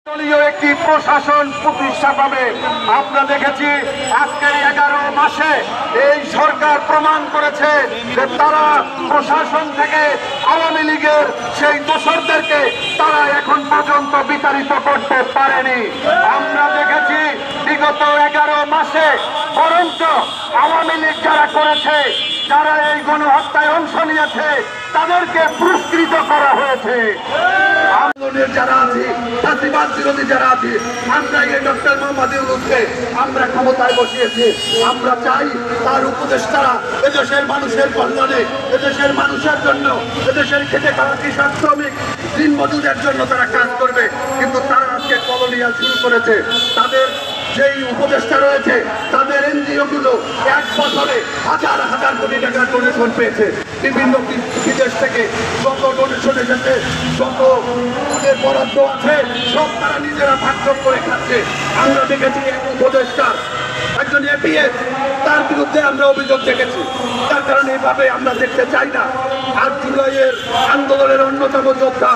দলীয় একটি প্রশাসন প্রতিষ্ঠা পাবে। আমরা দেখেছি আজকের 11 মাসে এই সরকার প্রমাণ করেছে যে তারা প্রশাসন থেকে আওয়ামী লীগের সেই দোসরদেরকে তারা এখন পর্যন্ত বিতাড়িত করতে পারেনি। আমরা দেখেছি বিগত 11 মাসে বরঞ্চ আওয়ামী লীগ যারা করেছে, যারা এই গণহত্যায় অংশ নিয়েছে, তাদেরকে পুরস্কৃত করা হয়েছে। আন্দোলনের যারা আছে, ফাঁসিবাদ বিরোধী যারা আছে, আমরা এই ডক্টর মোহাম্মদ ইউনূসকে আমরা ক্ষমতায় বসিয়েছি। আমরা চাই তার উপদেষ্টারা এদেশের মানুষের কল্যাণে, এদেশের মানুষের জন্য, এদেশের খেটে খাওয়া কৃষক শ্রমিক দিনমজুরের জন্য তারা কাজ করবে। কিন্তু তারা আজকে কলোনিয়াল শুরু করেছে। তাদের যেই উপদেষ্টা রয়েছে, তাদের এনজিও গুলো 1 বছরে হাজার হাজার কোটি টাকার ডোনেশন পেয়েছে। বিভিন্ন বিদেশ থেকে যত ডোনেশন এসেছে, যত তাদের বরাদ্দ আছে, সব তারা নিজেরা ভাগ করে খাচ্ছে। আমরা দেখেছি এক উপদেষ্টা, একজন এপিএস, তার বিরুদ্ধে আমরা অভিযোগ দেখেছি। তার কারণে এইভাবে আমরা দেখতে চাই না। 8 জুলাইয়ের আন্দোলনের অন্যতম যোদ্ধা